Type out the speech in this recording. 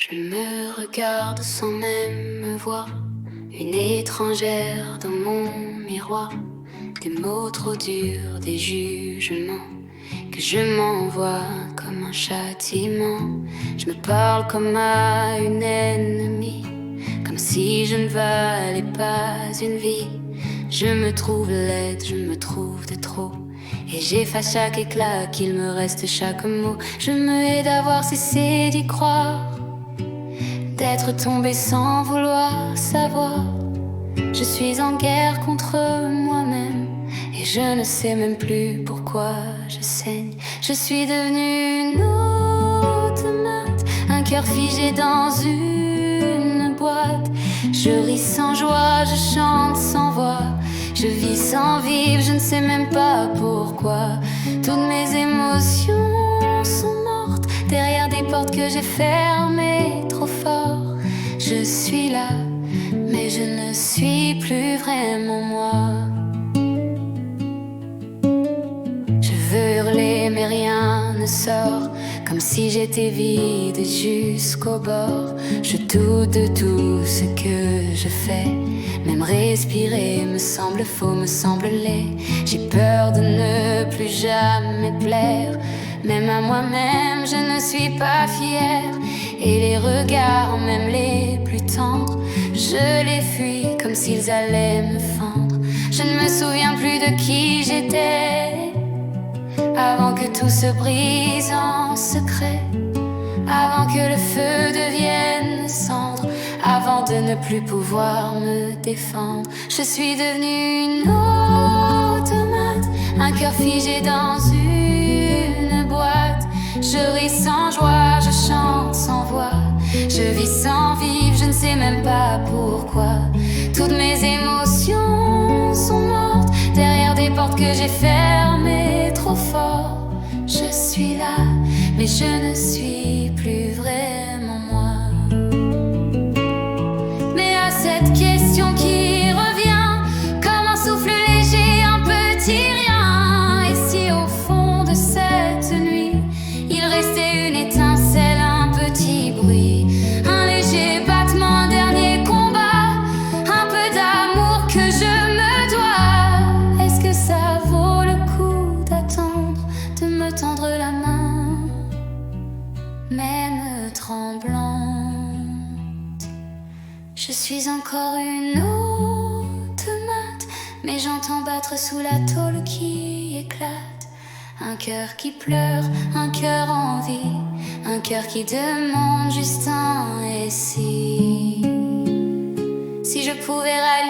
Je me regarde sans même me voir, une étrangère dans mon miroir. Des mots trop durs, des jugements que je m'envoie comme un châtiment. Je me parle comme à une ennemie, comme si je ne valais pas une vie. Je me trouve laide, je me trouve de trop, et j'efface chaque éclat, qu'il me reste chaque mot. Je me hais d'avoir cessé d'y croire, d'être tombé sans vouloir savoir. Je suis en guerre contre moi-même, et je ne sais même plus pourquoi je saigne. Je suis devenue une automate, un cœur figé dans une boîte. Je ris sans joie, je chante sans voix, je vis sans vivre, je ne sais même pas pourquoi. Toutes mes émotions sont mortes derrière des portes que j'ai fermées trop fort. Je suis là, mais je ne suis plus vraiment moi. Je veux hurler mais rien ne sort, comme si j'étais vide jusqu'au bord. Je doute de tout ce que je fais, même respirer me semble faux, me semble laid. J'ai peur de ne plus jamais plaire, même à moi-même je ne suis pas fière. Et les regards, même les plus tendres, je les fuis comme s'ils allaient me fendre. Je ne me souviens plus de qui j'étais avant que tout se brise en secret, avant que le feu devienne cendre, avant de ne plus pouvoir me défendre. Je suis devenue une automate, un cœur figé dans une boîte. Je ris sans joie, je chante sans voix, je vis sans vivre, je ne sais même pas pourquoi. Toutes mes émotions sont mortes derrière des portes que j'ai fermées trop fort. Je suis là, mais je ne suis plus vraiment moi. Mais à cette question qui revient comme un souffle léger, un petit rien. Et si au fond de cette nuit il restait une étincelle, un petit bruit, un léger battement, un dernier combat, un peu d'amour que je me dois. Est-ce que ça vaut le coup d'attendre, de me tendre la main, même tremblante? Je suis encore une automate, mais j'entends battre sous la tôle qui éclate. Un cœur qui pleure, un cœur en vie, un cœur qui demande juste un et si je pouvais rallier